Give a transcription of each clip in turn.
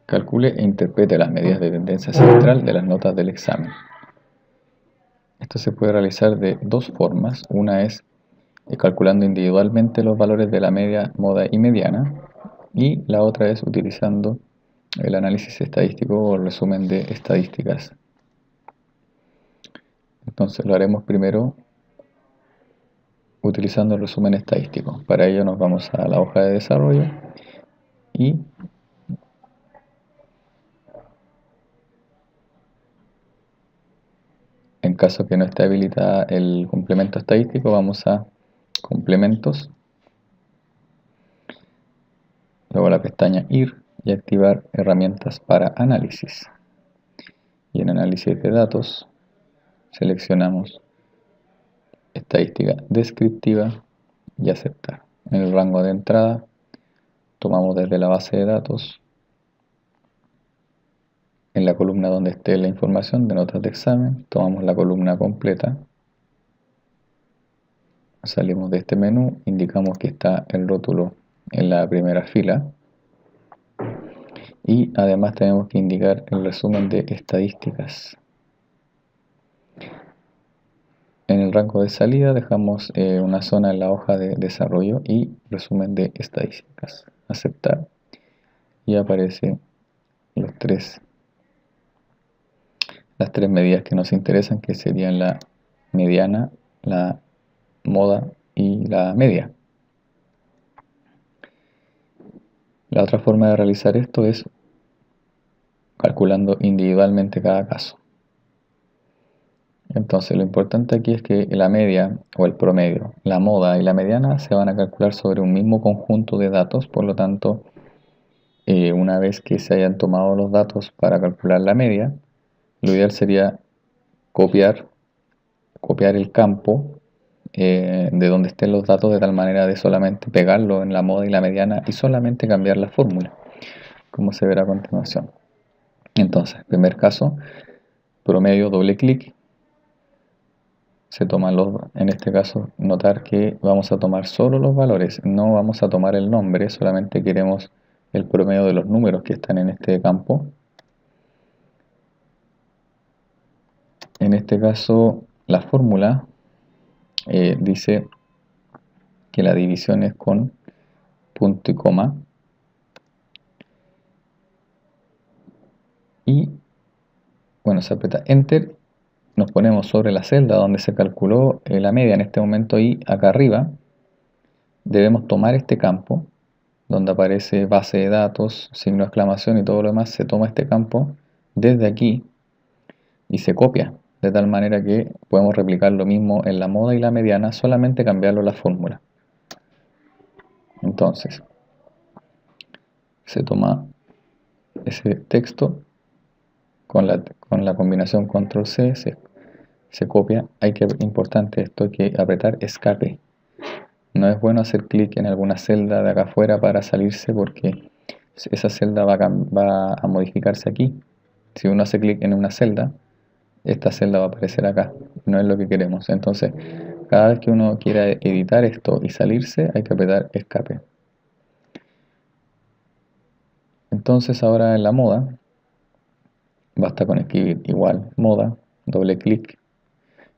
Calcule e interprete las medidas de tendencia central de las notas del examen. Esto se puede realizar de dos formas. Una es calculando individualmente los valores de la media, moda y mediana, y la otra es utilizando el análisis estadístico o resumen de estadísticas. Entonces lo haremos primero utilizando el resumen estadístico. Para ello nos vamos a la hoja de desarrollo y en caso que no esté habilitada el complemento estadístico, vamos a complementos, luego la pestaña ir y activar herramientas para análisis. Y en análisis de datos seleccionamos estadística descriptiva y aceptar. En el rango de entrada tomamos desde la base de datos, en la columna donde esté la información de notas de examen, tomamos la columna completa, salimos de este menú, indicamos que está el rótulo en la primera fila y además tenemos que indicar el resumen de estadísticas. En el rango de salida dejamos una zona en la hoja de desarrollo y resumen de estadísticas. Aceptar y aparece las tres medidas que nos interesan, que serían la mediana, la moda y la media. La otra forma de realizar esto es calculando individualmente cada caso. Entonces lo importante aquí es que la media o el promedio, la moda y la mediana se van a calcular sobre un mismo conjunto de datos, por lo tanto una vez que se hayan tomado los datos para calcular la media, lo ideal sería copiar el campo de donde estén los datos de tal manera de solamente pegarlo en la moda y la mediana y solamente cambiar la fórmula, como se verá a continuación. Entonces, primer caso, promedio, doble clic, se toman en este caso, notar que vamos a tomar solo los valores, no vamos a tomar el nombre, solamente queremos el promedio de los números que están en este campo. En este caso, la fórmula dice que la división es con punto y coma. Y bueno, se aprieta Enter, nos ponemos sobre la celda donde se calculó la media en este momento y acá arriba debemos tomar este campo donde aparece base de datos, signo de exclamación y todo lo demás. Se toma este campo desde aquí y se copia de tal manera que podemos replicar lo mismo en la moda y la mediana, solamente cambiarlo la fórmula. Entonces se toma ese texto con la combinación control C, se copia. Importante esto, hay que apretar escape. No es bueno hacer clic en alguna celda de acá afuera para salirse, porque esa celda va a modificarse aquí. Si uno hace clic en una celda, esta celda va a aparecer acá. No es lo que queremos. Entonces, cada vez que uno quiera editar esto y salirse, hay que apretar escape. Entonces ahora en la moda, basta con escribir igual moda, doble clic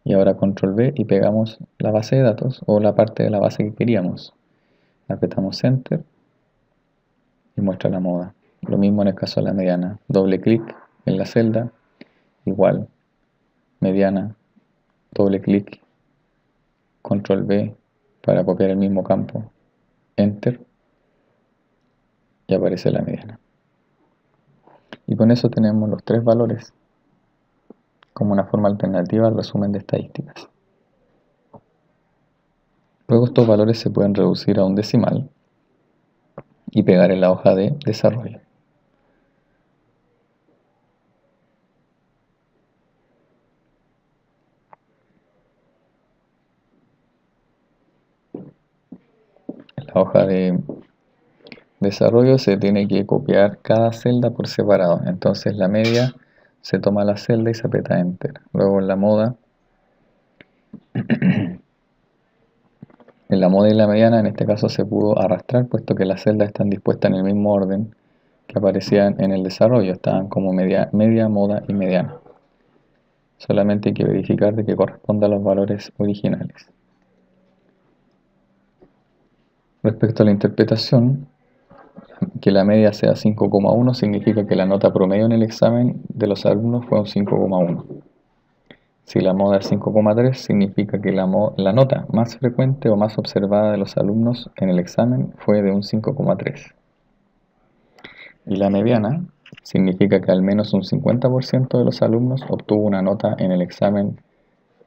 y ahora control V y pegamos la base de datos o la parte de la base que queríamos. Apretamos Enter y muestra la moda. Lo mismo en el caso de la mediana. Doble clic en la celda, igual, mediana, doble clic, control V para copiar el mismo campo, Enter y aparece la mediana. Y con eso tenemos los tres valores como una forma alternativa al resumen de estadísticas. Luego estos valores se pueden reducir a un decimal y pegar en la hoja de desarrollo. En la hoja de desarrollo se tiene que copiar cada celda por separado. Entonces la media se toma la celda y se aprieta Enter. Luego en la moda y la mediana en este caso se pudo arrastrar, puesto que las celdas están dispuestas en el mismo orden que aparecían en el desarrollo, estaban como media, moda y mediana. Solamente hay que verificar de que corresponda a los valores originales. Respecto a la interpretación, que la media sea 5,1 significa que la nota promedio en el examen de los alumnos fue un 5,1. Si la moda es 5,3 significa que la nota más frecuente o más observada de los alumnos en el examen fue de un 5,3. Y la mediana significa que al menos un 50% de los alumnos obtuvo una nota en el examen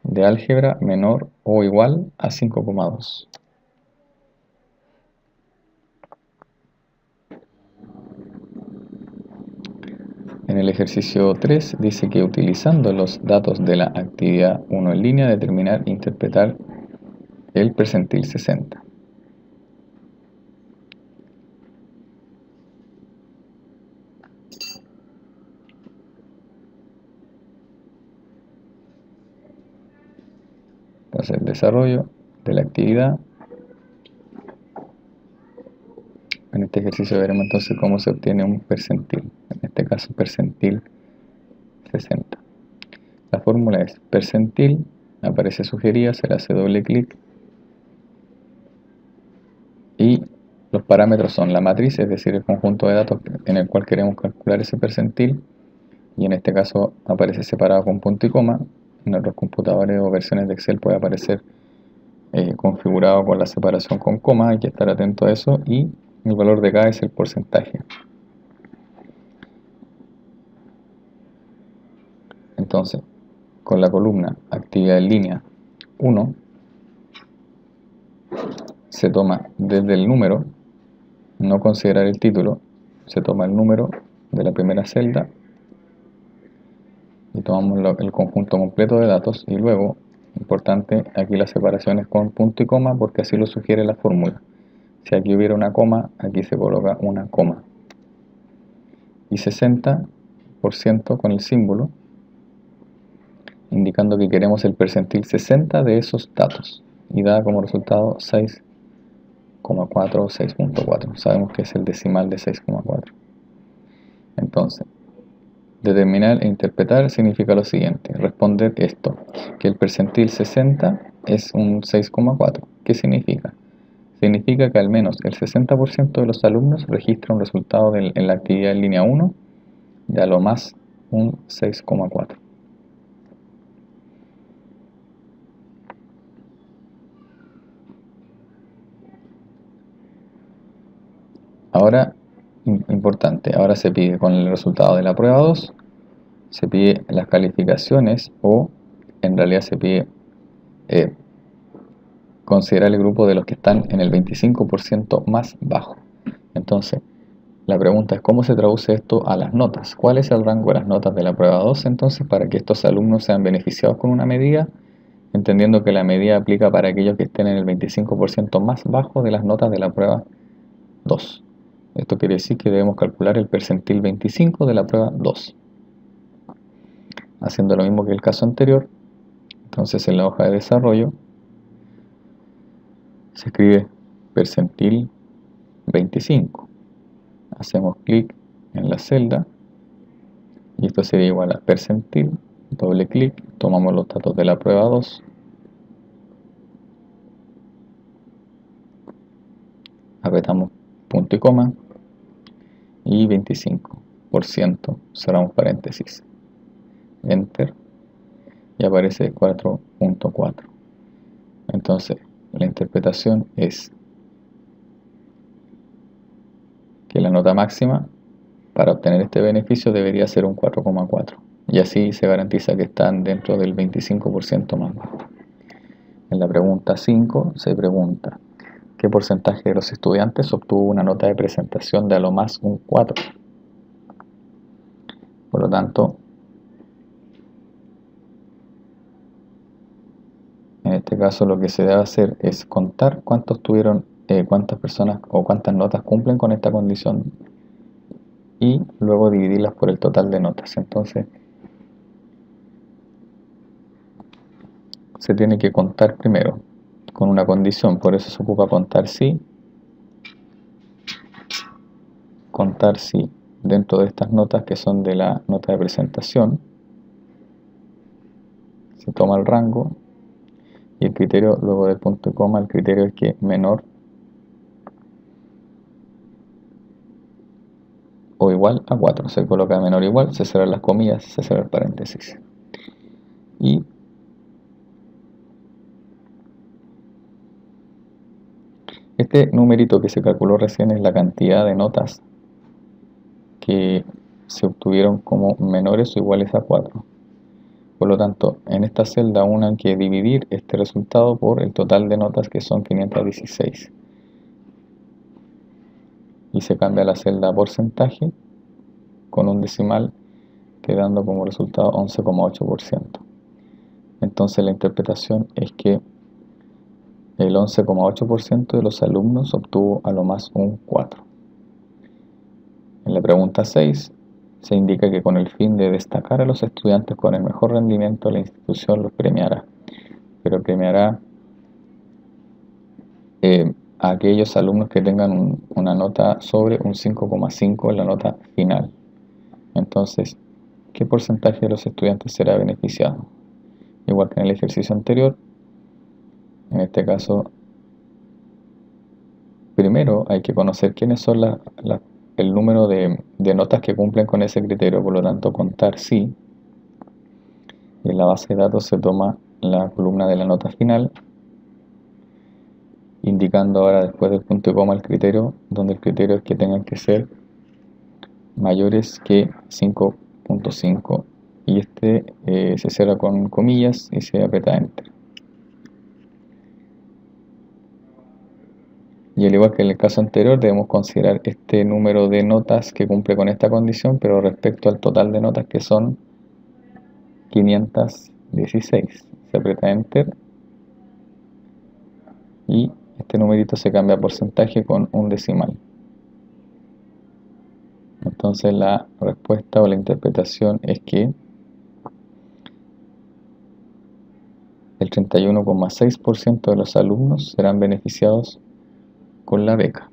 de álgebra menor o igual a 5,2. En el ejercicio 3 dice que utilizando los datos de la actividad 1 en línea, determinar e interpretar el percentil 60. Entonces, el desarrollo de la actividad. En este ejercicio veremos entonces cómo se obtiene un percentil, en este caso percentil 60. La fórmula es percentil, aparece sugerida, se le hace doble clic y los parámetros son la matriz, es decir, el conjunto de datos en el cual queremos calcular ese percentil, y en este caso aparece separado con punto y coma. En otros computadores o versiones de Excel puede aparecer configurado con la separación con coma, hay que estar atento a eso, y el valor de K es el porcentaje. Entonces, con la columna actividad en línea 1, se toma desde el número, no considerar el título, se toma el número de la primera celda y tomamos el conjunto completo de datos, y luego, importante, aquí la separación es con punto y coma porque así lo sugiere la fórmula. Si aquí hubiera una coma, aquí se coloca una coma. Y 60% con el símbolo, indicando que queremos el percentil 60 de esos datos, y da como resultado 6,4 o 6,4. Sabemos que es el decimal de 6,4. Entonces, determinar e interpretar significa lo siguiente: responder esto, que el percentil 60 es un 6,4. ¿Qué significa? Significa que al menos el 60% de los alumnos registra un resultado en la actividad en línea 1 de a lo más un 6,4. Ahora, importante, ahora se pide con el resultado de la prueba 2, se pide las calificaciones, o en realidad se pide considerar el grupo de los que están en el 25% más bajo. Entonces, la pregunta es: ¿cómo se traduce esto a las notas? ¿Cuál es el rango de las notas de la prueba 2 entonces para que estos alumnos sean beneficiados con una medida? Entendiendo que la medida aplica para aquellos que estén en el 25% más bajo de las notas de la prueba 2. Esto quiere decir que debemos calcular el percentil 25 de la prueba 2. Haciendo lo mismo que el caso anterior, entonces en la hoja de desarrollo se escribe percentil 25. Hacemos clic en la celda y esto sería igual a percentil, doble clic, tomamos los datos de la prueba 2, apretamos punto y coma y 25%, cerramos paréntesis, enter, y aparece 4,4. Entonces la interpretación es que la nota máxima para obtener este beneficio debería ser un 4,4, y así se garantiza que están dentro del 25% más bajo. En la pregunta 5 se pregunta: ¿qué porcentaje de los estudiantes obtuvo una nota de presentación de a lo más un 4? Por lo tanto, en este caso lo que se debe hacer es contar cuántas personas o cuántas notas cumplen con esta condición y luego dividirlas por el total de notas. Entonces, se tiene que contar primero con una condición, por eso se ocupa contar si dentro de estas notas que son de la nota de presentación, se toma el rango y el criterio, luego del punto y coma, el criterio es que menor o igual a 4. Se coloca menor o igual, se cierran las comillas, se cierra el paréntesis. Y este numerito que se calculó recién es la cantidad de notas que se obtuvieron como menores o iguales a 4. Por lo tanto, en esta celda uno hay que dividir este resultado por el total de notas, que son 516. Y se cambia la celda a porcentaje con un decimal, quedando como resultado 11,8%. Entonces la interpretación es que el 11,8% de los alumnos obtuvo a lo más un 4. En la pregunta 6 se indica que con el fin de destacar a los estudiantes con el mejor rendimiento, la institución los premiará, pero premiará a aquellos alumnos que tengan una nota sobre un 5,5 en la nota final. Entonces, ¿qué porcentaje de los estudiantes será beneficiado? Igual que en el ejercicio anterior, en este caso, primero hay que conocer quiénes son el número de notas que cumplen con ese criterio, por lo tanto contar sí. Y en la base de datos se toma la columna de la nota final, indicando ahora después del punto y coma el criterio, donde el criterio es que tengan que ser mayores que 5,5 y se cierra con comillas y se aprieta enter. Y al igual que en el caso anterior, debemos considerar este número de notas que cumple con esta condición, pero respecto al total de notas, que son 516. Se aprieta enter y este numerito se cambia a porcentaje con un decimal. Entonces la respuesta o la interpretación es que el 31,6% de los alumnos serán beneficiados con la beca.